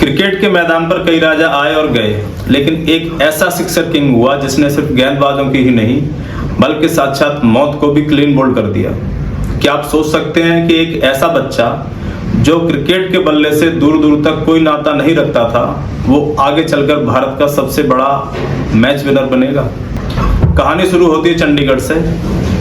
Cricket के मैदान पर कई राजा आए और गए, लेकिन एक ऐसा सिक्सर किंग हुआ जिसने सिर्फ गेंदबाजों की ही नहीं बल्कि साक्षात मौत को भी क्लीन बोल्ड कर दिया। क्या आप सोच सकते हैं कि एक ऐसा बच्चा जो क्रिकेट के बल्ले से दूर दूर तक कोई नाता नहीं रखता था, वो आगे चलकर भारत का सबसे बड़ा मैच विनर बनेगा। कहानी शुरू होती है चंडीगढ़ से,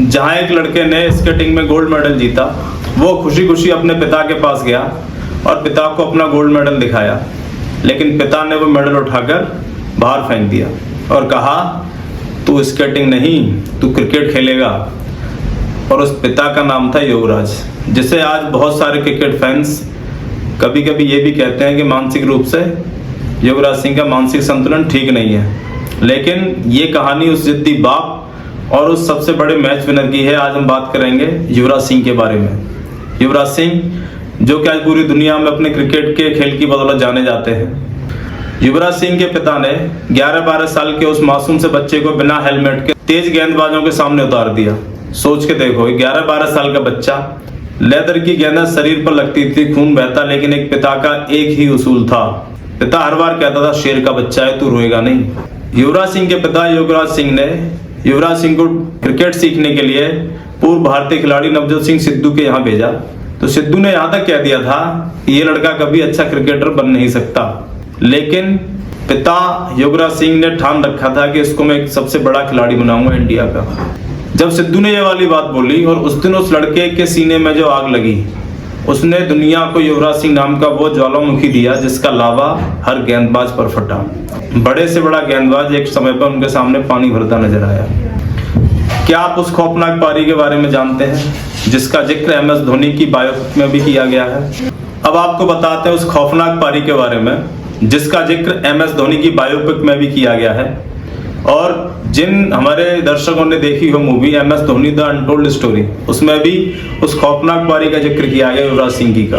जहां एक लड़के ने स्केटिंग में गोल्ड मेडल जीता। वो खुशी खुशी अपने पिता के पास गया और पिता को अपना गोल्ड मेडल दिखाया, लेकिन पिता ने वो मेडल उठाकर बाहर फेंक दिया और कहा, तू स्केटिंग नहीं, तू क्रिकेट खेलेगा। और उस पिता का नाम था युवराज, जिसे आज बहुत सारे क्रिकेट फैंस कभी कभी ये भी कहते हैं कि मानसिक रूप से युवराज सिंह का मानसिक संतुलन ठीक नहीं है। लेकिन ये कहानी उस जिद्दी बाप और उस सबसे बड़े मैच विनर की है। आज हम बात करेंगे युवराज सिंह के बारे में। युवराज सिंह जो कि आज पूरी दुनिया में अपने क्रिकेट के खेल की बदौलत जाने जाते हैं। युवराज सिंह के पिता ने 11-12 साल के उस मासूम से बच्चे को बिना हेलमेट के तेज गेंदबाजों के सामने उतार दिया। सोच के देखो, 11-12 साल का बच्चा, लेदर की गेंद शरीर पर लगती थी, खून बहता, लेकिन एक पिता का एक ही उसूल था। पिता हर बार कहता था, शेर का बच्चा है, तू रोएगा नहीं। युवराज सिंह के पिता युवराज सिंह ने युवराज सिंह को क्रिकेट सीखने के लिए पूर्व भारतीय खिलाड़ी नवजोत सिंह सिद्धू के यहाँ भेजा। तो सिद्धू ने यहाँ तक कह दिया था कि ये लड़का कभी अच्छा क्रिकेटर बन नहीं सकता, लेकिन पिता युवराज सिंह ने ठान रखा था कि इसको मैं एक सबसे बड़ा खिलाड़ी बनाऊंगा इंडिया का। जब सिद्धू ने ये वाली बात बोली और उस दिन उस लड़के के सीने में जो आग लगी, उसने दुनिया को युवराज सिंह नाम का वो ज्वालामुखी दिया जिसका लावा हर गेंदबाज पर फटा। बड़े से बड़ा गेंदबाज एक समय पर उनके सामने पानी भरता नजर आया। क्या आप उस खौफनाक पारी के बारे में जानते हैं जिसका जिक्र MS धोनी की बायोपिक में भी किया गया है? अब आपको बताते हैं उस खौफनाक पारी के बारे में जिसका जिक्र MS धोनी की बायोपिक में भी किया गया है। और जिन हमारे दर्शकों ने देखी हो movie MS Dhoni the untold story, उसमें भी उस खौफनाक पारी का जिक्र किया गया युवराज सिंह की का।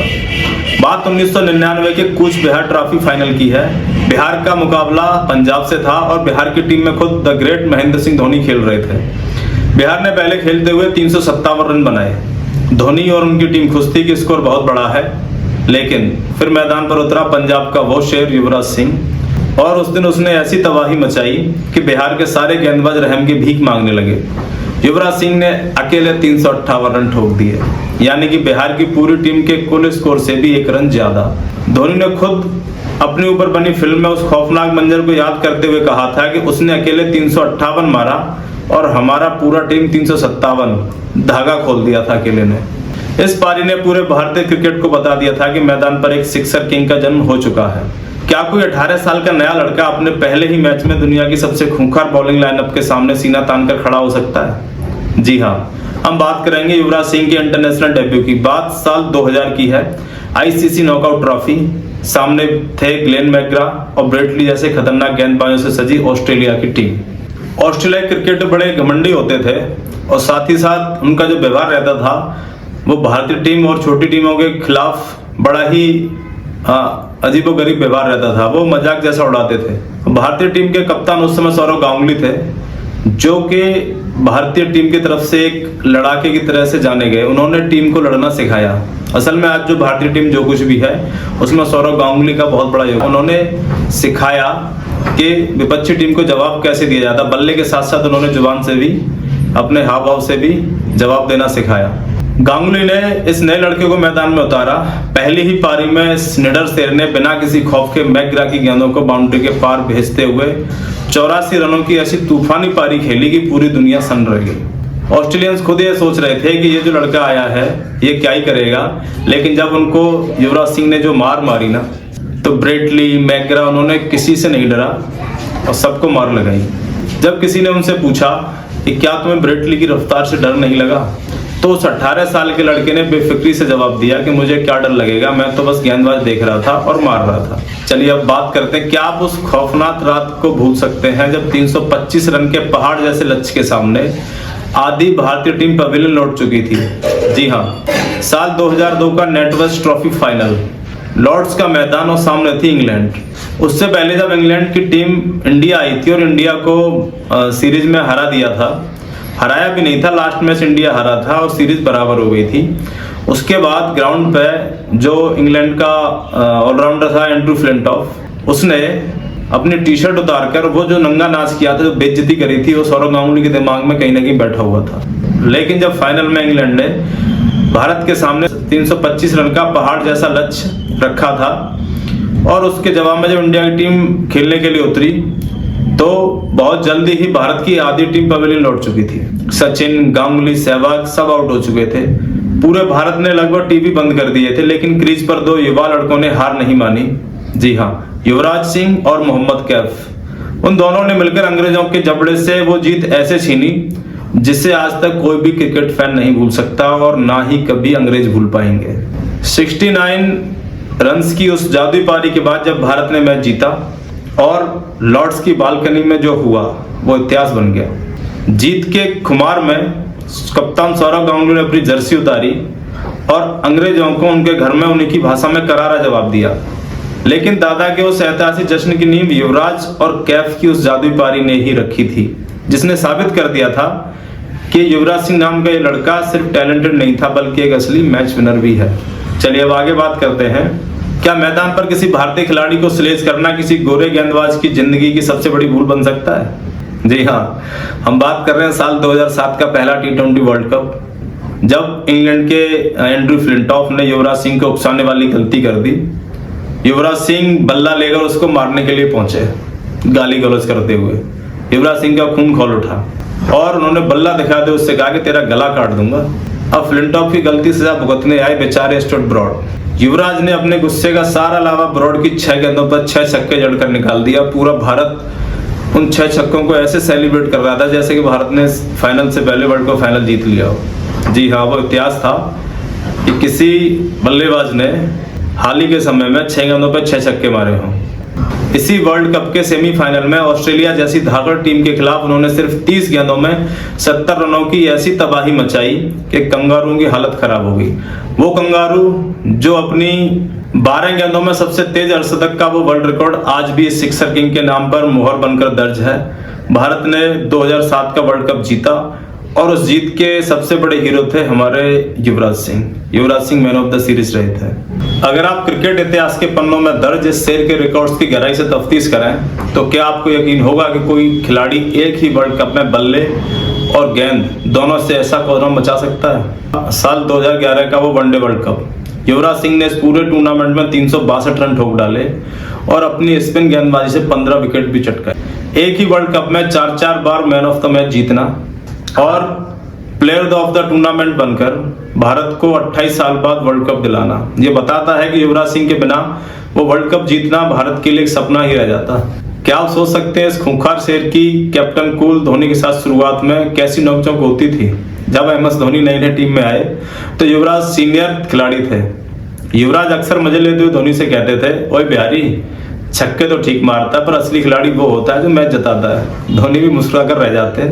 बात 1999 के कूच बिहार ट्रॉफी फाइनल की है। बिहार का मुकाबला पंजाब से था और बिहार की टीम में खुद द ग्रेट महेंद्र सिंह धोनी खेल रहे थे। बिहार ने पहले खेलते हुए 357 रन बनाए। धोनी और उनकी टीम खुश थी कि स्कोर बहुत बड़ा है, लेकिन फिर मैदान पर उतरा पंजाब का वो शेर युवराज सिंह, और उस दिन उसने ऐसी तबाही मचाई कि बिहार के सारे गेंदबाज रहम की भीख मांगने लगे। युवराज सिंह ने अकेले 358 रन ठोक दिए, यानी कि बिहार की पूरी टीम के कुल स्कोर से भी 1 रन ज्यादा। धोनी ने खुद अपने ऊपर बनी फिल्म में उस खौफनाक मंजर को याद करते हुए कहा था कि उसने अकेले 358 मारा और हमारा पूरा टीम 357, धागा खोल दिया था अकेले ने। इस पारी ने पूरे भारतीय क्रिकेट को बता दिया था कि मैदान पर एक सिक्सर किंग का जन्म हो चुका है। क्या कोई 18 साल का नया लड़का अपने पहले ही मैच में दुनिया की सबसे खूंखार बॉलिंग लाइनअप के सामने सीना तानकर खड़ा हो सकता है? जी हाँ, हम बात करेंगे युवराज सिंह के इंटरनेशनल डेब्यू की। बात साल 2000 की है। ICC नॉकआउट ट्रॉफी, सामने थे ग्लेन मैकग्रा और ब्रेट ली जैसे खतरनाक गेंदबाजों से सजी ऑस्ट्रेलिया की टीम। ऑस्ट्रेलिया क्रिकेटर बड़े घमंडी होते थे और साथ ही साथ उनका जो व्यवहार रहता था वो भारतीय टीम और छोटी टीमों के खिलाफ बड़ा ही अजीबोगरीब व्यवहार रहता था। वो मजाक जैसा उड़ाते थे। भारतीय टीम के कप्तान उस समय सौरव गांगुली थे, जो कि भारतीय टीम की तरफ से एक लड़ाके की तरह से जाने गए। उन्होंने टीम को लड़ना सिखाया। असल में आज जो भारतीय टीम जो कुछ भी है उसमें सौरव गांगुली का बहुत बड़ा योगदान। उन्होंने सिखाया कि विपक्षी टीम को जवाब कैसे दिया जाता। बल्ले के साथ साथ उन्होंने जुबान से भी, अपने हाव भाव से भी जवाब देना सिखाया। गांगुली ने इस नए लड़के को मैदान में उतारा। पहली ही पारी में निडर शेर ने बिना किसी खौफ के मैकग्रा की गेंदों को बाउंड्री के पार भेजते हुए 84 रनों की ऐसी तूफानी पारी खेली कि पूरी दुनिया सन रह गई। ऑस्ट्रेलियंस खुद ये सोच रहे थे कि ये जो लड़का आया है ये क्या ही करेगा, लेकिन जब उनको युवराज सिंह ने जो मार मारी ना, तो ब्रेट ली, मैकग्रा, उन्होंने किसी से नहीं डरा और सबको मार लगाई। जब किसी ने उनसे पूछा कि क्या तुम्हें ब्रेट ली की रफ्तार से डर नहीं लगा, तो उस 18 साल के लड़के ने बेफिक्री से जवाब दिया कि मुझे क्या डर लगेगा, मैं तो बस गेंदबाज देख रहा था और मार रहा था। चलिए अब बात करते हैं, क्या आप उस खौफनाक रात को भूल सकते हैं जब 325 रन के पहाड़ जैसे लक्ष्य के सामने आधी भारतीय टीम पवेलियन लौट चुकी थी? जी हाँ, साल 2002 का नेटवेस्ट ट्रॉफी फाइनल, लॉर्ड्स का मैदान और सामने थी इंग्लैंड। उससे पहले जब इंग्लैंड की टीम इंडिया आई थी और इंडिया को सीरीज में हरा दिया था, हराया भी नहीं था, लास्ट मैच इंडिया हारा था और सीरीज बराबर हो गई थी। उसके बाद ग्राउंड पे जो इंग्लैंड का ऑलराउंडर था एंड्रू फ्लिंटॉफ, उसने अपनी टी शर्ट उतार कर वो जो नंगा नाच किया था, जो बेइज्जती करी थी, वो सौरव गांगुली के दिमाग में कहीं ना कहीं बैठा हुआ था। लेकिन जब फाइनल में इंग्लैंड ने भारत के सामने 325 रन का पहाड़ जैसा लक्ष्य रखा था और उसके जवाब में जब इंडिया की टीम खेलने के लिए उतरी तो बहुत जल्दी ही भारत की आधी टीम पवेलियन लौट चुकी थी। सचिन, गांगुली, सहवाग सब आउट हो चुके थे। पूरे भारत ने लगभग टीवी बंद कर दिए थे, लेकिन क्रीज पर दो युवा लड़कों ने हार नहीं मानी। जी हाँ, युवराज सिंह और मोहम्मद कैफ। उन दोनों ने मिलकर अंग्रेजों के जबड़े से वो जीत ऐसे छीनी जिसे आज तक कोई भी क्रिकेट फैन नहीं भूल सकता और ना ही कभी अंग्रेज भूल पाएंगे। 69 रन्स की उस जादुई पारी के बाद जब भारत ने मैच जीता और लॉर्ड्स की बालकनी में जो हुआ वो इतिहास बन गया। जीत के खुमार में कप्तान सौरव गांगुली ने अपनी जर्सी उतारी और अंग्रेजों को उनके घर में उन्हीं की भाषा में करारा जवाब दिया। लेकिन दादा के उस ऐतिहासिक जश्न की नींव युवराज और कैफ की उस जादुई पारी ने ही रखी थी, जिसने साबित कर दिया था कि युवराज सिंह नाम का ये लड़का सिर्फ टैलेंटेड नहीं था बल्कि एक असली मैच विनर भी है। चलिए अब आगे बात करते हैं। क्या मैदान पर किसी भारतीय खिलाड़ी को स्लेज करना किसी गोरे गेंदबाज की जिंदगी की सबसे बड़ी भूल बन सकता है? जी हाँ, हम बात कर रहे हैं साल 2007 का पहला T20 वर्ल्ड कप, जब इंग्लैंड के एंड्रू फ्लिंटॉफ ने युवराज सिंह को उकसाने वाली गलती कर दी। युवराज सिंह बल्ला लेकर उसको मारने के लिए पहुंचे, गाली गलौज करते हुए। युवराज सिंह का खून खौल उठा और उन्होंने बल्ला दिखाते उससे कहा कि तेरा गला काट दूंगा। अब फ्लिंटॉफ की गलती सजा भुगतने आए बेचारे स्टुअर्ट ब्रॉड। युवराज ने अपने गुस्से का सारा लावा ब्रॉड की 6 गेंदों पर 6 छक्के जड़कर निकाल दिया। पूरा भारत उन 6 छक्कों को ऐसे सेलिब्रेट कर रहा था जैसे कि भारत ने फाइनल से पहले वर्ल्ड कप फाइनल जीत लिया हो। जी हाँ, वो इतिहास था कि किसी बल्लेबाज ने हाल ही के समय में 6 गेंदों पर 6 छक्के मारे हों। इसी वर्ल्ड कप के सेमीफाइनल में ऑस्ट्रेलिया जैसी धाकड़ टीम के खिलाफ उन्होंने सिर्फ 30 गेंदों में 70 रनों की ऐसी तबाही मचाई कि कंगारू की हालत खराब हो गई। वो कंगारू जो अपनी 12 गेंदों में सबसे तेज अर्धशतक का वो वर्ल्ड रिकॉर्ड आज भी सिक्सर किंग के नाम पर मोहर बनकर दर्ज है। भारत ने 2007 का वर्ल्ड कप जीता और उस जीत के सबसे बड़े हीरो थे हमारे Yuvraj Singh man of the series रहे थे। अगर आप क्रिकेट इतिहास के पन्नों में दर्ज इस शेर के रिकॉर्ड्स की गहराई से तफ्तीश करें तो क्या आपको यकीन होगा कि कोई खिलाड़ी एक ही वर्ल्ड कप में बल्ले और गेंद दोनों से ऐसा कोहराम मचा सकता है? साल 2011 का वो one day world cup, Yuvraj Singh ने इस पूरे टूर्नामेंट में 362 रन ठोक डाले और अपनी स्पिन गेंदबाजी से 15 विकेट भी चटकाए। एक ही वर्ल्ड कप में 4 बार मैन ऑफ द मैच जीतना और प्लेयर ऑफ द टूर्नामेंट बनकर भारत को 28 साल बाद वर्ल्ड कप दिलाना, ये बताता है कि युवराज सिंह के बिना वो वर्ल्ड कप जीतना भारत के लिए एक सपना ही रह जाता। क्या आप सोच सकते हैं इस खूंखार शेर की कैप्टन कूल धोनी के साथ शुरुआत में कैसी नोकझोंक होती थी? जब MS धोनी नई टीम में आए तो युवराज सीनियर खिलाड़ी थे। युवराज अक्सर मजे लेते हुए धोनी से कहते थे, ओए बिहारी, छक्के तो ठीक मारता पर असली खिलाड़ी वो होता है जो मैच जिताता है। धोनी भी मुस्कुराकर रह जाते।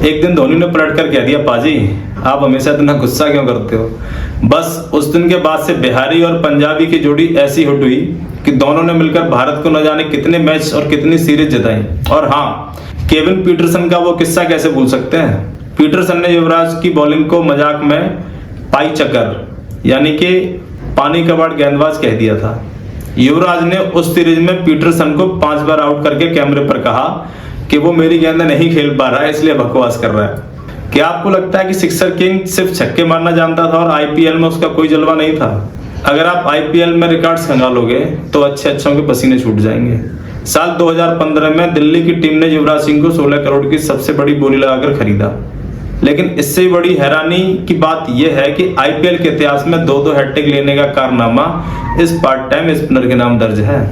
एक दिन धोनी ने पलट कर कह दिया, पाजी आप हमेशा इतना गुस्सा क्यों करते हो? बस उस दिन के बाद से बिहारी और पंजाबी की जोड़ी ऐसी हुट हुई कि दोनों ने मिलकर भारत को न जाने कितने मैच और कितनी सीरीज जिताई। और हाँ, केविन पीटरसन का वो किस्सा कैसे भूल सकते हैं? पीटरसन ने युवराज की बॉलिंग को मजाक में पाई चक्कर यानी कि पानी कबाड़ गेंदबाज कह दिया था। युवराज ने उस सीरीज में पीटरसन को 5 बार आउट करके कैमरे पर कहा कि वो मेरी गेंद नहीं खेल पा रहा है इसलिए बकवास कर रहा है। क्या आपको लगता है कि सिक्सर किंग सिर्फ छक्के मारना जानता था और IPL में उसका कोई जलवा नहीं था? अगर आप IPL में रिकॉर्ड्स खंगालोगे तो अच्छे के पसीने छूट जाएंगे। साल 2015 में दिल्ली की टीम ने युवराज सिंह को 16 करोड़ की सबसे बड़ी बोली लगाकर खरीदा। लेकिन इससे बड़ी हैरानी की बात यह है कि IPL के इतिहास में 2 हैट्रिक लेने का कारनामा इस पार्ट टाइम स्पिनर के नाम दर्ज है।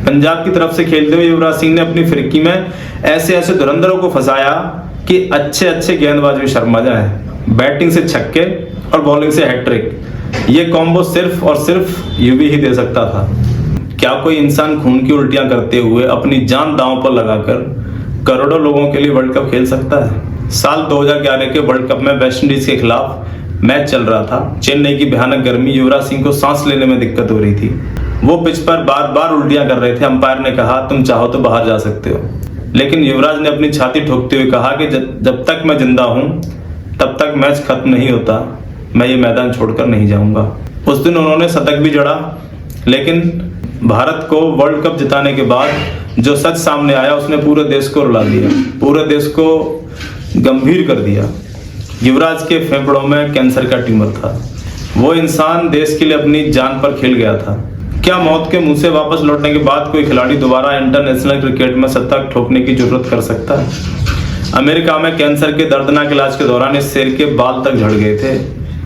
पंजाब की तरफ से खेलते हुए युवराज सिंह ने अपनी फिरकी में ऐसे धुरंधरों को फंसाया कि अच्छे गेंदबाज भी शर्मा जाए। बैटिंग से छक्के और बॉलिंग से हैट्रिक, ये कॉम्बो सिर्फ और सिर्फ युवी ही दे सकता था। क्या कोई इंसान खून की उल्टियां करते हुए अपनी जान दांव पर लगाकर करोड़ों लोगों के लिए वर्ल्ड कप खेल सकता है? साल 2011 के वर्ल्ड कप में वेस्ट इंडीज के खिलाफ मैच चल रहा था। चेन्नई की भयानक गर्मी युवराज सिंह को सांस लेने में दिक्कत हो रही थी। वो पिच पर बार उल्टियां कर रहे थे। अंपायर ने कहा, तुम चाहो तो बाहर जा सकते हो। लेकिन युवराज ने अपनी छाती ठोकते हुए कहा कि जब तक मैं जिंदा हूं तब तक मैच खत्म नहीं होता। मैं ये मैदान छोड़कर नहीं जाऊंगा। उस दिन उन्होंने शतक भी जड़ा, लेकिन भारत को वर्ल्ड कप जिताने के बाद जो सच सामने आया उसने पूरे देश को रुला दिया, पूरे देश को गंभीर कर दिया। युवराज के फेफड़ों में कैंसर का ट्यूमर था। वो इंसान देश के लिए अपनी जान पर खेल गया था। क्या मौत के मुंह से वापस लौटने के बाद कोई खिलाड़ी दोबारा इंटरनेशनल क्रिकेट में शतक ठोकने की जरूरत कर सकता है? अमेरिका में कैंसर के दर्दनाक इलाज के दौरान इस शेर के बाल तक झड़ गए थे,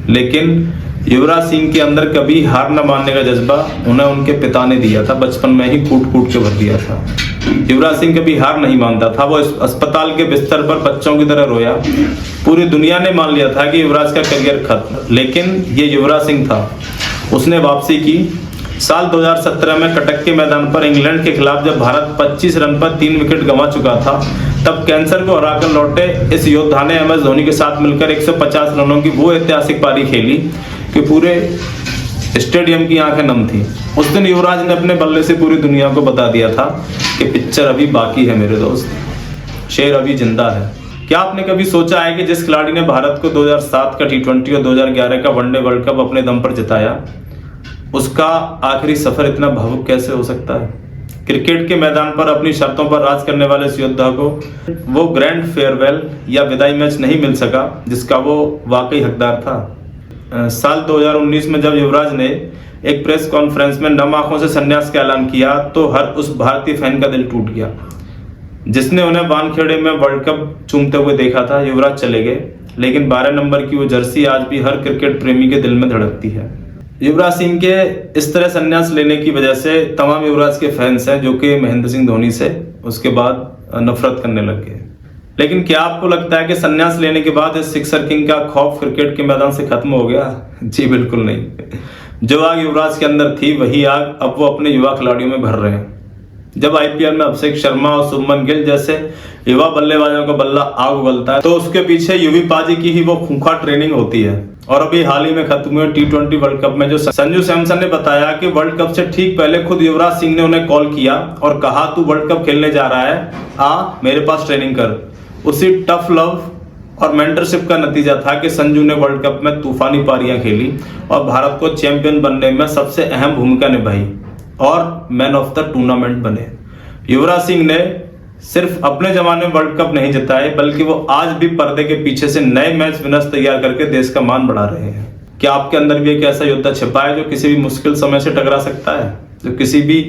लेकिन युवराज सिंह के अंदर कभी हार न मानने का जज्बा उन्हें उनके पिता ने दिया था। बचपन में ही कूट कूट के भर दिया था। युवराज सिंह कभी हार नहीं मानता था। वो अस्पताल के बिस्तर पर बच्चों की तरह रोया। पूरी दुनिया ने मान लिया था कि युवराज का करियर खत्म, लेकिन ये युवराज सिंह था। उसने वापसी की। साल 2017 में कटक के मैदान पर इंग्लैंड के खिलाफ जब भारत 25 रन पर 3 विकेट गंवा चुका था, तब कैंसर को हराकर लौटे इस योद्धा ने MS धोनी के साथ मिलकर 150 रनों की वो ऐतिहासिक पारी खेली कि पूरे स्टेडियम की आंखें नम थी। उस दिन युवराज ने अपने बल्ले से पूरी दुनिया को बता दिया था कि पिक्चर अभी बाकी है मेरे दोस्त, शेर अभी जिंदा है। क्या आपने कभी सोचा है कि जिस खिलाड़ी ने भारत को 2007 का T20 और 2011 का वनडे वर्ल्ड कप अपने दम पर जिताया, उसका आखिरी सफर इतना भावुक कैसे हो सकता है? क्रिकेट के मैदान पर अपनी शर्तों पर राज करने वाले इस योद्धा को वो ग्रैंड फेयरवेल या विदाई मैच नहीं मिल सका जिसका वो वाकई हकदार था। साल 2019 में जब युवराज ने एक प्रेस कॉन्फ्रेंस में नम आंखों से संन्यास का ऐलान किया, तो हर उस भारतीय फैन का दिल टूट गया जिसने उन्हें वानखेड़े में वर्ल्ड कप चूमते हुए देखा था। युवराज चले गए, लेकिन 12 नंबर की वो जर्सी आज भी हर क्रिकेट प्रेमी के दिल में धड़कती है। युवराज सिंह के इस तरह संन्यास लेने की वजह से तमाम युवराज के फैंस हैं जो कि महेंद्र सिंह धोनी से उसके बाद नफरत करने लग गए। लेकिन क्या आपको लगता है कि संन्यास लेने के बाद इस सिक्सर किंग का खौफ क्रिकेट के मैदान से खत्म हो गया? जी बिल्कुल नहीं। जो आग युवराज के अंदर थी, वही आग अब वो अपने युवा खिलाड़ियों में भर रहे हैं। जब IPL में अभिषेक शर्मा और शुभमन गिल जैसे युवा बल्लेबाजों का बल्ला आग उगलता है, तो उसके पीछे युवी पाजी की ही वो खूंखार ट्रेनिंग होती है। और अभी हाल ही में खत्म हुए T20 वर्ल्ड कप में जो संजू सैमसन ने बताया कि वर्ल्ड कप से ठीक पहले खुद युवराज सिंह ने उन्हें कॉल किया और कहा, तू वर्ल्ड कप खेलने जा रहा है, आ मेरे पास ट्रेनिंग कर। उसी टफ लव और मेंटरशिप का नतीजा था कि संजू ने वर्ल्ड कप में तूफानी पारियां खेली और भारत को चैंपियन बनने में सबसे अहम भूमिका निभाई और मैन ऑफ द टूर्नामेंट बने। युवराज सिंह ने सिर्फ अपने जमाने में वर्ल्ड कप नहीं जिताए, बल्कि वो आज भी पर्दे के पीछे से नए मैच विनर्स तैयार करके देश का मान बढ़ा रहे हैं। क्या आपके अंदर भी एक ऐसा योद्धा छिपा है जो किसी भी मुश्किल समय से टकरा सकता है, जो किसी भी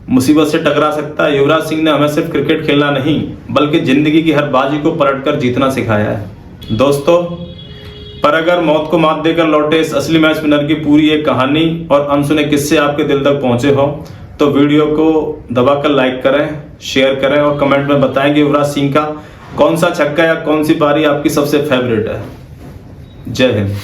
मुसीबत से टकरा सकता है? युवराज सिंह ने हमें सिर्फ क्रिकेट खेलना नहीं, बल्कि जिंदगी की हर बाजी को पलटकर जीतना सिखाया है। दोस्तों, पर अगर मौत को मात देकर लौटे इस असली मैच विनर की पूरी एक कहानी और अनसुने किस्से आपके दिल तक पहुंचे हो, तो वीडियो को दबाकर लाइक करें, शेयर करें और कमेंट में बताएं कि युवराज सिंह का कौन सा छक्का या कौन सी पारी आपकी सबसे फेवरेट है। जय हिंद।